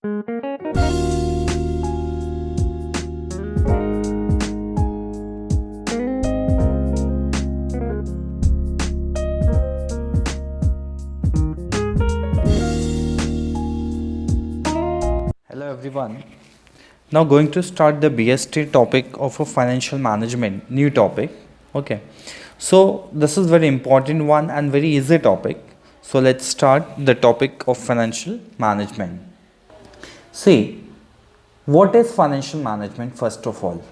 Hello everyone. Now going to start the BST topic of a financial management, new topic. Okay. So this is very important one and very easy topic. So let's start the topic of financial management. See, what is financial management first of all?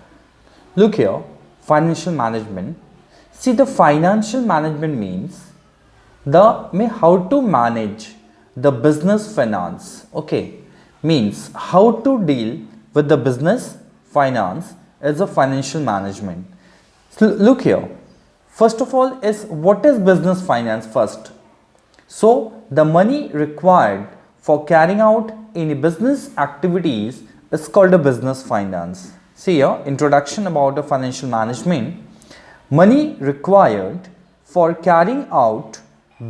Look here, financial management. See, the financial management means how to manage the business finance. Okay, means how to deal with the business finance as a financial management. So look here, first of all is what is business finance first. So the money required for carrying out any business activities is called a business finance. See here, introduction about the financial management. Money required for carrying out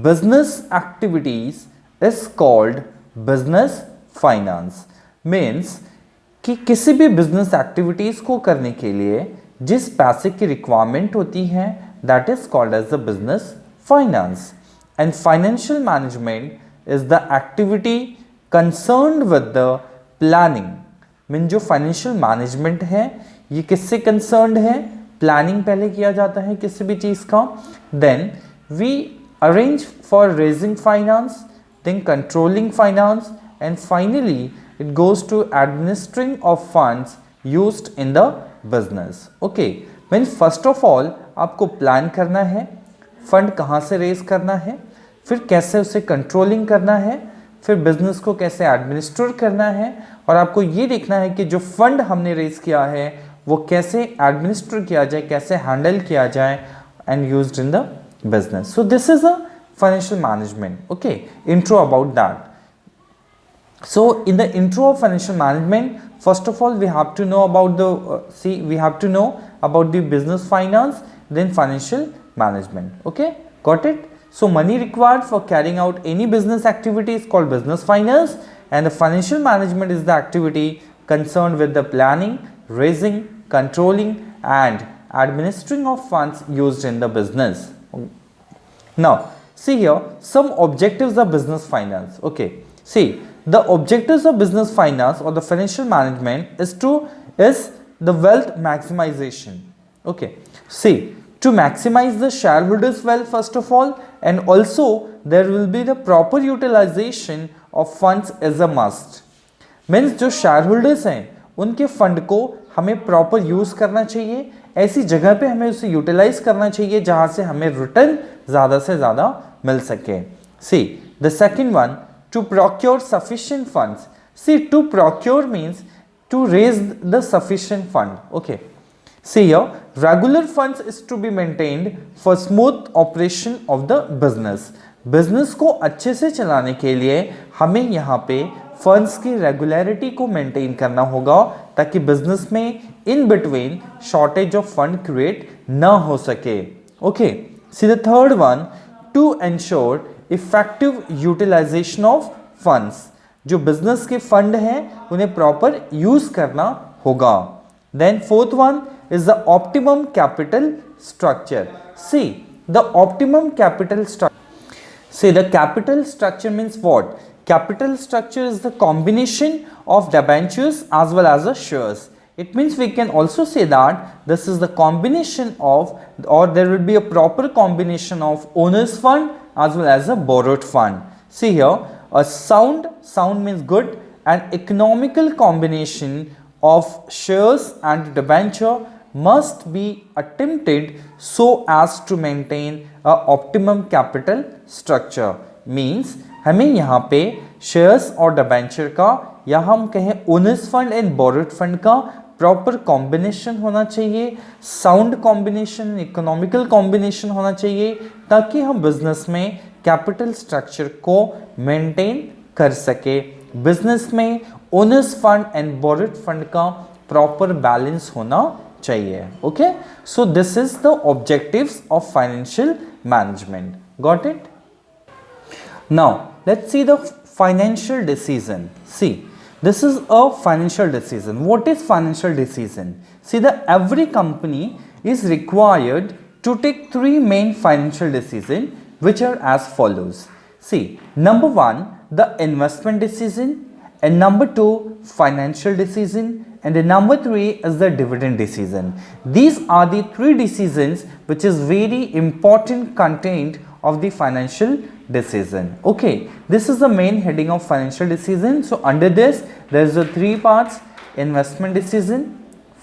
business activities is called business finance means कि किसी भी business activities को करने के लिए जिस पैसे की रिक्वायरमेंट होती है that is called as the business finance and financial management is the activity concerned with the planning mean जो फाइनेंशियल मैनेजमेंट है ये किससे कंसर्न्ड है प्लानिंग पहले किया जाता है किसी भी चीज का then we arrange for raising finance then controlling finance and finally it goes to administering of funds used in the business. Okay, means first of all आपको प्लान करना है फंड कहाँ से रेज करना है फिर कैसे उसे कंट्रोलिंग करना है फिर बिजनेस को कैसे एडमिनिस्ट्रेट करना है और आपको ये देखना है कि जो फंड हमने रेज किया है वो कैसे एडमिनिस्ट्रेट किया जाए कैसे हैंडल किया जाए and used in the business. So this is a financial management. Okay, intro about that. So in the intro of financial management, first of all we have to know about the business finance, then financial management. Okay, got it? So money required for carrying out any business activity is called business finance, and the financial management is the activity concerned with the planning, raising, controlling and administering of funds used in the business. Now see here some objectives of business finance. Okay, see, the objectives of business finance or the financial management is the wealth maximization. Okay, see, to maximize the shareholders wealth first of all, and also there will be the proper utilization of funds as a must. Means जो shareholders हैं उनके fund को हमें proper use करना चाहिए ऐसी जगह पे हमें उसे यूटिलाइज करना चाहिए जहां से हमें रिटर्न ज्यादा से ज्यादा मिल सके. See, the second one, to procure sufficient funds. See, to procure means to raise the sufficient fund. Okay, see here, regular funds is to be maintained for smooth operation of the business. Business को अच्छे से चलाने के लिए हमें यहाँ पे funds की रेगुलरिटी को मेंटेन करना होगा ताकि बिजनेस में in between shortage of fund create ना हो सके. Okay, see the third one, to ensure effective utilisation of funds. जो बिजनेस के फंड हैं उन्हें प्रॉपर यूज करना होगा. Then fourth one is the optimum capital structure. See, the optimum capital structure. See, the capital structure means what? Capital structure is the combination of debentures as well as the shares. It means we can also say that this is the combination of, or there will be a proper combination of owner's fund as well as a borrowed fund. See here, a sound means good, an economical combination of shares and debenture must be attempted so as to maintain a optimum capital structure. Means हमें यहाँ पे shares और debenture का या हम कहें owners fund and borrowed fund का proper combination होना चाहिए, साउंड कॉम्बिनेशन, इकोनॉमिकल कॉम्बिनेशन होना चाहिए ताकि हम बिजनेस में कैपिटल स्ट्रक्चर को मेंटेन कर सके. बिजनेस में owners fund and borrowed fund का प्रॉपर बैलेंस होना चाहिए. Okay, so this is the objectives of financial management. Got it? Now let's see the financial decision. See, This is a financial decision. What is financial decision? See, every company is required to take three main financial decisions, which are as follows. See, number one, the investment decision, and number two, financial decision, and the number three is the dividend decision. These are the three decisions which is very important content of the financial decision. Okay, this is the main heading of financial decision. So under this there is the three parts: investment decision,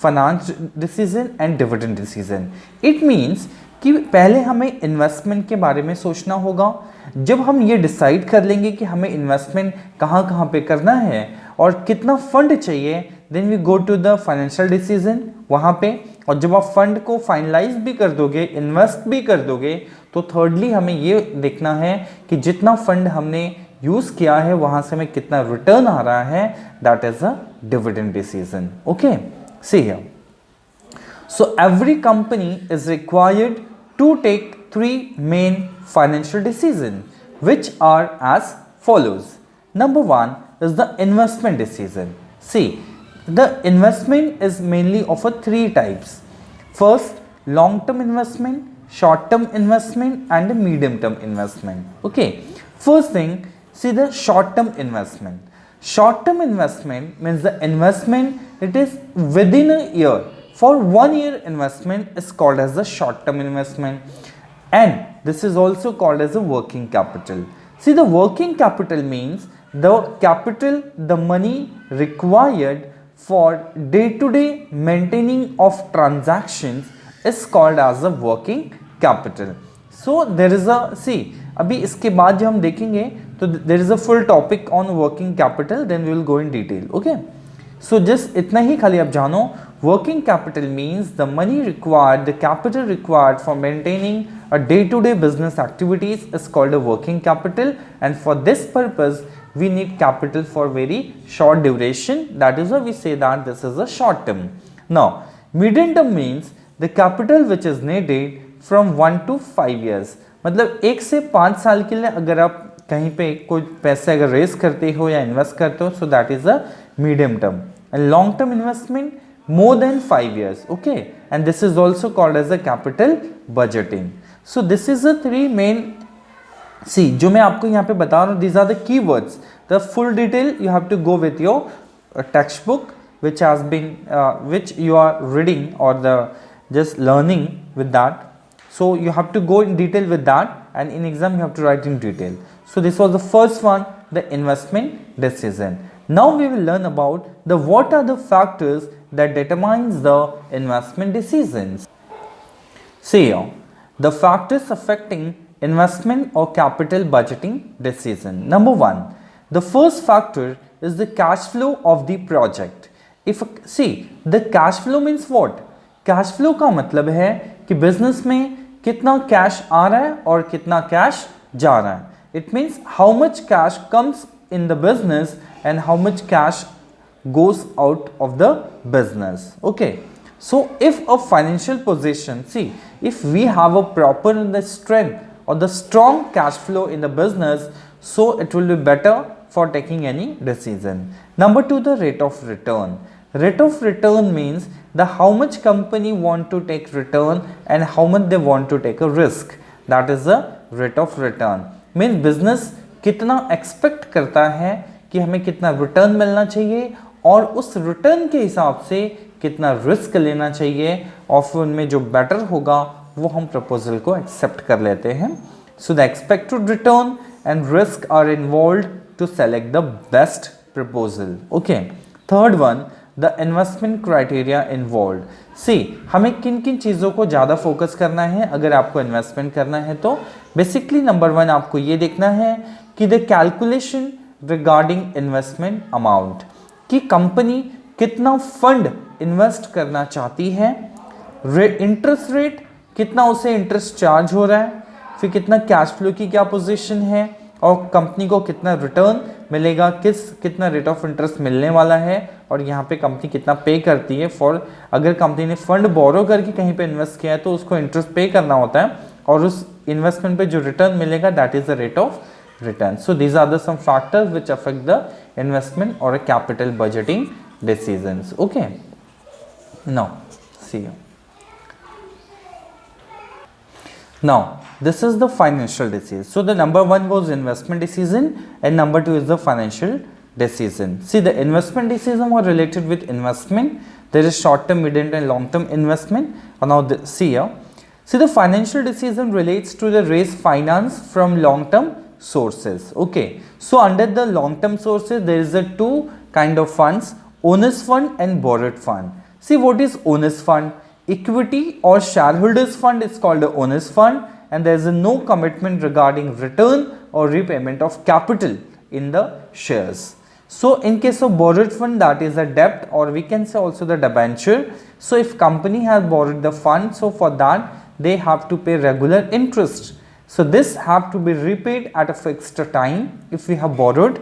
finance decision and dividend decision. It means कि पहले हमें investment के बारे में सोचना होगा. जब हम ये डिसाइड कर लेंगे कि हमें इन्वेस्टमेंट कहाँ कहाँ पे करना है और कितना फंड चाहिए, then we go to the financial decision वहाँ पे. और जब आप फंड को फाइनलाइज भी कर दोगे, इन्वेस्ट भी कर दोगे, तो थर्डली हमें ये देखना है कि जितना फंड हमने यूज़ किया है वहाँ से हमें कितना रिटर्न आ रहा है. That is a dividend decision. Okay, see here. So every company is required to take three main financial decisions, which are as follows. Number one is the investment decision. See, the investment is mainly of a three types. First, long-term investment, short-term investment, and medium-term investment. Okay. First thing, see the short-term investment. Short-term investment means the investment it is within a year. For 1 year investment is called as the short term investment, and this is also called as a working capital. See, the working capital means the capital, the money required for day to day maintaining of transactions is called as a working capital. So there is a, see, अभी इसके बाद जब हम देखेंगे तो there is a full topic on working capital, then we will go in detail. Okay, so just इतना ही खाली आप जानो. Working capital means the money required, the capital required for maintaining a day-to-day business activities is called a working capital, and for this purpose we need capital for very short duration. That is why we say that this is a short term. Now, medium term means the capital which is needed from 1 to 5 years. मतलब 1 से 5 साल के लिए अगर आप कहीं पे कोई पैसे अगर रेस करते हो या इन्वेस्ट करते हो, so that is a medium term. And long term investment more than 5 years. Okay, and this is also called as a capital budgeting. So this is the three main, see, जो मैं आपको यहाँ पे बता रहा हूँ, these are the keywords. The full detail you have to go with your textbook which has been which you are reading or the just learning with that. So you have to go in detail with that, and in exam you have to write in detail. So this was the first one, the investment decision. Now we will learn about the what are the factors that determines the investment decisions. See here, the factors affecting investment or capital budgeting decision. Number one, the first factor is the cash flow of the project. If see, the cash flow means what? Cash flow का मतलब है कि business में कितना cash आ रहा है और कितना कैश जा रहा है. It means how much cash comes in the business and how much cash goes out of the business. Okay, so if a financial position, see, if we have a proper the strength or the strong cash flow in the business, so it will be better for taking any decision. Number two, the rate of return. Rate of return means the how much company want to take return and how much they want to take a risk. That is the rate of return. Means business कितना expect करता है कि हमें कितना return मिलना चाहिए और उस रिटर्न के हिसाब से कितना रिस्क लेना चाहिए, और फिर उनमें जो बेटर होगा वो हम प्रपोजल को एक्सेप्ट कर लेते हैं. So the expected return and risk are involved to select the best proposal. Okay, third one, the investment criteria involved. See, हमें किन किन चीज़ों को ज़्यादा फोकस करना है अगर आपको इन्वेस्टमेंट करना है. तो बेसिकली नंबर वन आपको ये देखना है कि the calculation regarding investment amount, कि कंपनी कितना फंड इन्वेस्ट करना चाहती है, इंटरेस्ट रेट कितना उसे इंटरेस्ट चार्ज हो रहा है, फिर कितना कैश फ्लो की क्या पोजीशन है, और कंपनी को कितना रिटर्न मिलेगा, कितना रेट ऑफ इंटरेस्ट मिलने वाला है, और यहाँ पे कंपनी कितना पे करती है फॉर, अगर कंपनी ने फंड बोरो करके कहीं पे इन्वेस्ट किया है तो उसको इंटरेस्ट पे करना होता है, और उस इन्वेस्टमेंट पे जो रिटर्न मिलेगा that is the rate of return. So these are the some factors which affect the investment or a capital budgeting decisions. Okay, now see you. Now this is the financial decision. So the number one was investment decision and number two is the financial decision. See, the investment decision were related with investment. There is short term, medium and long term investment. And now see here. See, the financial decision relates to the raise finance from long term sources. Okay, so under the long term sources there is a two kind of funds, owner's fund and borrowed fund. See, what is owner's fund? Equity or shareholders fund is called the owner's fund, and there is no commitment regarding return or repayment of capital in the shares. So in case of borrowed fund, that is a debt, or we can say also the debenture. So if company has borrowed the fund, so for that they have to pay regular interest. So this have to be repaid at a fixed time if we have borrowed,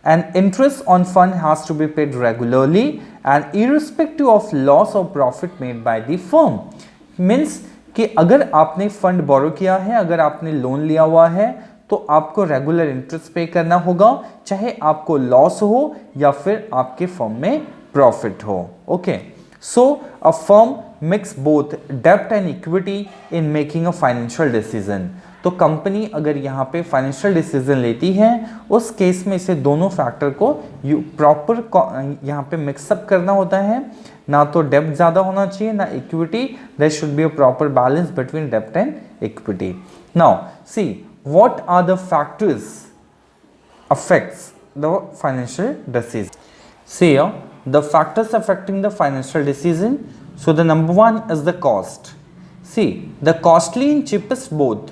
and interest on fund has to be paid regularly and irrespective of loss or profit made by the firm. Means कि अगर आपने fund बोरो किया है, अगर आपने loan लिया हुआ है, तो आपको रेगुलर इंटरेस्ट पे करना होगा, चाहे आपको लॉस हो या फिर आपके फर्म में प्रॉफिट हो. Okay, so a firm mix both डेब्ट and equity in making a financial decision. तो कंपनी अगर यहाँ पे फाइनेंशियल डिसीजन लेती है, उस केस में इसे दोनों फैक्टर को प्रॉपर यहाँ पे मिक्सअप करना होता है. ना तो डेब्ट ज़्यादा होना चाहिए ना equity. There should be a proper balance between डेब्ट and equity. Now see what are the factors affects the financial decision. See the factors affecting the financial decision. So the number one is the cost. See the costly and cheapest both.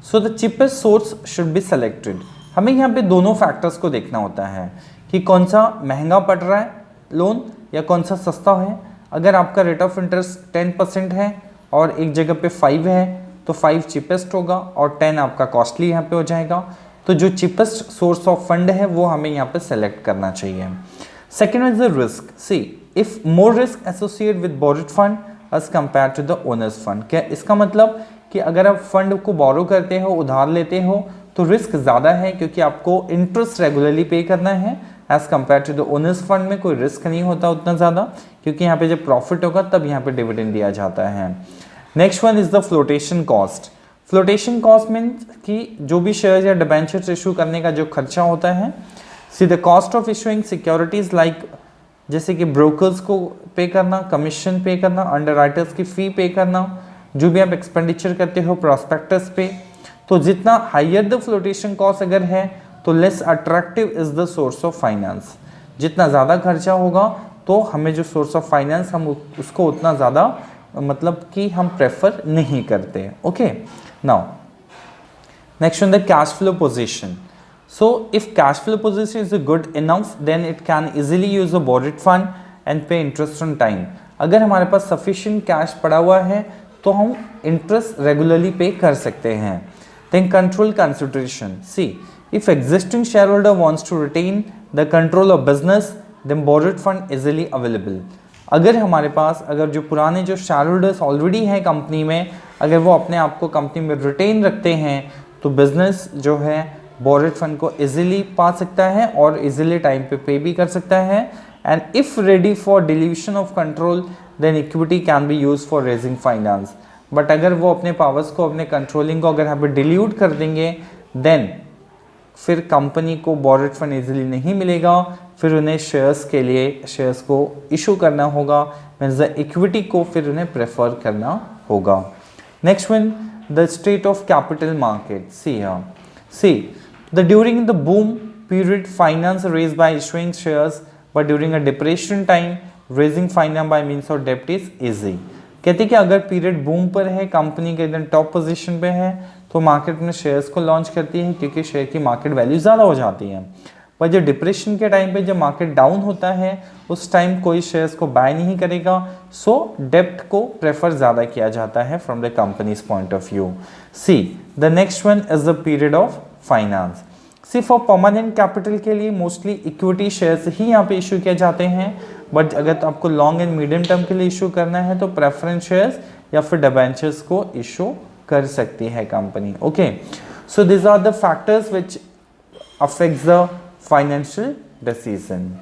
So the cheapest source should be selected. हमें यहाँ पे दोनों factors को देखना होता है कि कौन सा महंगा पड़ रहा है लोन या कौन सा सस्ता है. अगर आपका रेट ऑफ इंटरेस्ट 10% है और एक जगह पे 5 है तो 5 चीपेस्ट होगा और 10 आपका कॉस्टली यहाँ पे हो जाएगा. तो जो चीपेस्ट सोर्स ऑफ फंड है वो हमें यहाँ पे सेलेक्ट करना चाहिए. Second is the risk. See if more risk associate with borrowed fund as compare to the owners fund. क्या इसका मतलब कि अगर आप फंड को बोरो करते हो, उधार लेते हो, तो रिस्क ज़्यादा है क्योंकि आपको इंटरेस्ट रेगुलरली पे करना है. As compare to the owners fund में कोई रिस्क नहीं होता उतना ज़्यादा, क्योंकि यहाँ पे जब प्रॉफिट होगा तब यहाँ पे डिविडेंड दिया जाता है. Next one is the flotation cost. Flotation cost means कि जो भी शेयर या डिबेंचर्स इशू करने का जो खर्चा होता है. See the cost of issuing securities like जैसे कि ब्रोकर्स को पे करना, कमीशन पे करना, अंडरराइटर्स की फ़ी पे करना, जो भी आप एक्सपेंडिचर करते हो प्रॉस्पेक्टस पे. तो जितना हायर द फ्लोटेशन कॉस्ट अगर है तो less attractive is the source of finance. जितना ज़्यादा खर्चा होगा तो हमें जो सोर्स ऑफ फाइनेंस हम उसको उतना ज़्यादा मतलब कि हम प्रेफर नहीं करते. Okay, now next on the cash flow position. So if cash flow position is good enough then it can easily use a borrowed fund and pay interest on time. अगर हमारे पास सफिशिएंट कैश पड़ा हुआ है तो हम interest regularly पे कर सकते हैं. Then control consideration. See if existing shareholder wants to retain the control of business then borrowed fund easily available. अगर हमारे पास अगर जो पुराने जो शेयर होल्डर्स ऑलरेडी हैं कंपनी में, अगर वो अपने आप को कंपनी में रिटेन रखते हैं तो बिजनेस जो है बोरोड फंड को इजीली पा सकता है और इजीली टाइम पे भी कर सकता है. And if ready for dilution of control then equity can be use for raising finance. But अगर वो अपने पावर्स को, अपने कंट्रोलिंग को अगर यहाँ पे डिल्यूट कर देंगे देन फिर कंपनी को बोरोड फंड इजीली नहीं मिलेगा. फिर उन्हें शेयर्स के लिए शेयर्स को इशू करना होगा, मीन्स द इक्विटी को फिर उन्हें प्रेफर करना होगा. Next one the state of capital market. See the during the boom period finance raise by issuing shares but during a depression time raising finance by means of डेब्ट is easy. कहते कि अगर period boom पर है, company के एकदम top position पे है, तो मार्केट में शेयर्स को लॉन्च करती है क्योंकि शेयर की मार्केट वैल्यू ज़्यादा हो जाती है. पर जो डिप्रेशन के टाइम पे जब मार्केट डाउन होता है उस टाइम कोई शेयर्स को बाय नहीं करेगा. सो डेब्ट को प्रेफर ज़्यादा किया जाता है from the companies point of view. See the next one is the period of finance. See for permanent capital के लिए मोस्टली इक्विटी शेयर्स ही यहाँ पे इशू किए जाते हैं. बट अगर तो आपको लॉन्ग एंड मीडियम टर्म के लिए इशू करना है तो प्रेफरेंस शेयर्स या फिर डिबेंचर्स को इशू कर सकती है company. Okay, so this are the factors which affects the financial decision.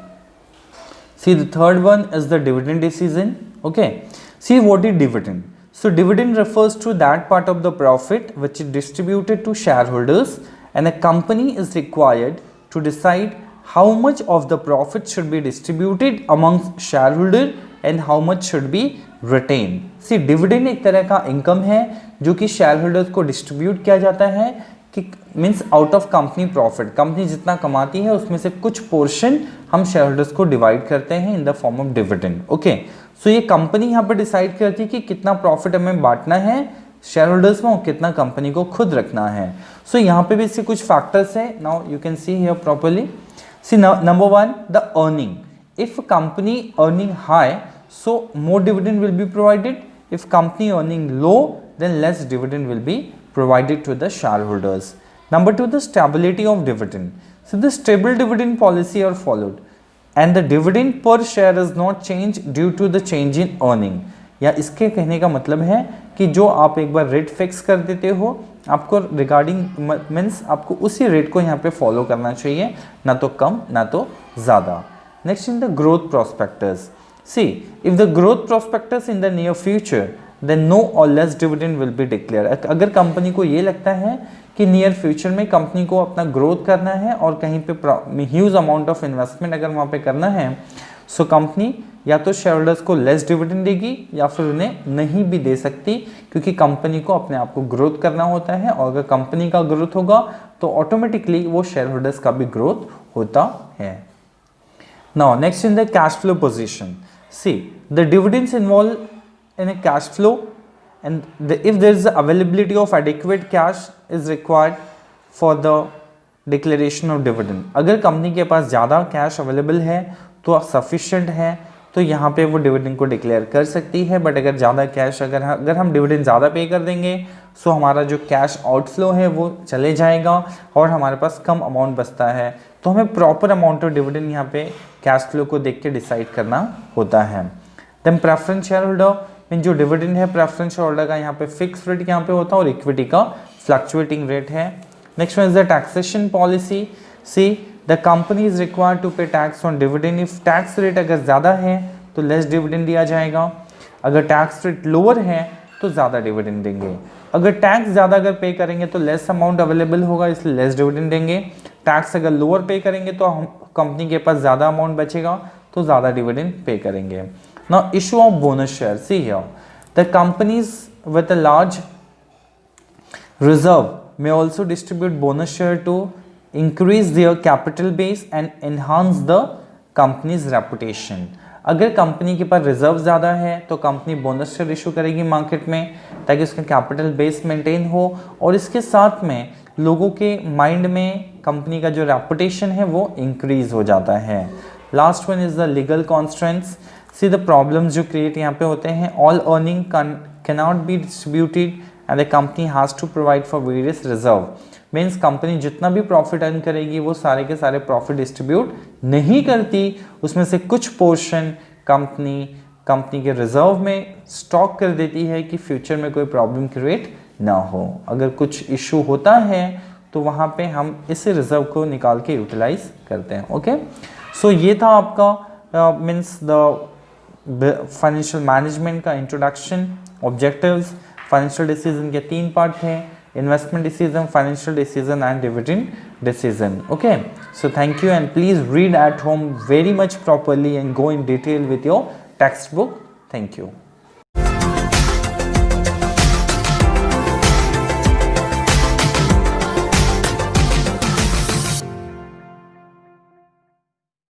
See, the third one is the dividend decision. Okay, see what is dividend. So dividend refers to that part of the profit which is distributed to shareholders, and a company is required to decide how much of the profit should be distributed amongst shareholder and how much should be retained. See, dividend एक तरह का income है जो कि shareholders को distribute किया जाता है, कि means out of company profit, company जितना कमाती है उसमें से कुछ पोर्शन हम शेयरहोल्डर्स को डिवाइड करते हैं in the form of dividend. Okay, so ये कंपनी यहाँ पर डिसाइड करती है कि कितना प्रॉफिट हमें बांटना है शेयरहोल्डर्स में और कितना कंपनी को खुद रखना है. सो यहाँ पे भी इसके कुछ फैक्टर्स है. Now you can see here properly. See number one, the earning. If company earning high, so more dividend will be provided. If company earning low, then less dividend will be provided to the shareholders. Number two, the stability of dividend. So the stable dividend policy are followed, and the dividend per share is not changed due to the change in earning. या इसके कहने का मतलब है कि जो आप एक बार रेट फिक्स कर देते हो, आपको रिगार्डिंग मीन्स आपको उसी रेट को यहाँ पे फॉलो करना चाहिए, ना तो कम ना तो ज़्यादा. Next in the growth prospectus. See, if the growth prospectus in the near future, then no or less dividend will be declared. अगर कंपनी को ये लगता है कि नियर फ्यूचर में कंपनी को अपना ग्रोथ करना है और कहीं पे ह्यूज अमाउंट ऑफ इन्वेस्टमेंट अगर वहाँ पे करना है, सो कंपनी या तो शेयरहोल्डर्स को लेस डिविडेंड देगी या फिर उन्हें नहीं भी दे सकती, क्योंकि कंपनी को अपने आप को ग्रोथ करना होता है, और अगर कंपनी का ग्रोथ होगा तो ऑटोमेटिकली वो शेयरहोल्डर्स का भी ग्रोथ होता है. Now next in the cash flow position. See, the dividends involved in a cash flow, and if there is the availability of adequate cash is required for the declaration of dividend. अगर company के पास ज़्यादा cash available है तो sufficient है तो यहाँ पे वो डिविडेंड को डिक्लेयर कर सकती है. बट अगर ज़्यादा कैश अगर हम डिविडेंड ज़्यादा पे कर देंगे, सो हमारा जो कैश आउटफ्लो है वो चले जाएगा और हमारे पास कम अमाउंट बचता है, तो हमें प्रॉपर अमाउंट ऑफ डिविडेंड यहाँ पे कैश फ्लो को देख के डिसाइड करना होता है. Then preference share holder, mean जो डिविडेंड है प्रेफरेंस शेयर होल्डर का यहाँ पे फिक्स रेट यहाँ पे होता है और इक्विटी का फ्लक्चुएटिंग रेट है. Next one is the taxation policy. See, the company is required to pay tax on dividend. If tax rate अगर ज़्यादा है तो लेस डिविडेंड दिया जाएगा, अगर टैक्स रेट लोअर है तो ज़्यादा डिविडेंड देंगे. अगर टैक्स ज़्यादा अगर पे करेंगे तो लेस अमाउंट अवेलेबल होगा, इसलिए लेस डिविडेंड देंगे. टैक्स अगर लोअर पे करेंगे तो हम कंपनी के पास ज़्यादा अमाउंट बचेगा तो ज़्यादा डिविडेंड पे करेंगे. Now issue of bonus share. See here, the companies with a large reserve may also distribute bonus share to increase their capital base and enhance the company's reputation. अगर company के पास reserve ज़्यादा है तो company bonus share issue करेगी market में ताकि उसका capital base maintain हो, और इसके साथ में लोगों के माइंड में कंपनी का जो रेपुटेशन है वो इंक्रीज हो जाता है. Last one is the legal constraints. See, the problems जो क्रिएट यहाँ पे होते हैं, all earning cannot be distributed and the company has to provide for various reserve. Means company जितना भी प्रॉफिट अर्न करेगी वो सारे के सारे प्रॉफिट डिस्ट्रीब्यूट नहीं करती, उसमें से कुछ पोर्शन कंपनी के रिजर्व में स्टॉक कर देती है कि फ्यूचर में कोई प्रॉब्लम क्रिएट ना हो. अगर कुछ इशू होता है तो वहाँ पे हम इस रिजर्व को निकाल के यूटिलाइज करते हैं. ओके, सो ये था आपका मीन्स द फाइनेंशियल मैनेजमेंट का इंट्रोडक्शन, ऑब्जेक्टिव्स. फाइनेंशियल डिसीजन के 3 पार्ट थे, investment decision, financial decision and dividend decision. Okay, so thank you, and please read at home very much properly and go in detail with your textbook. Thank you.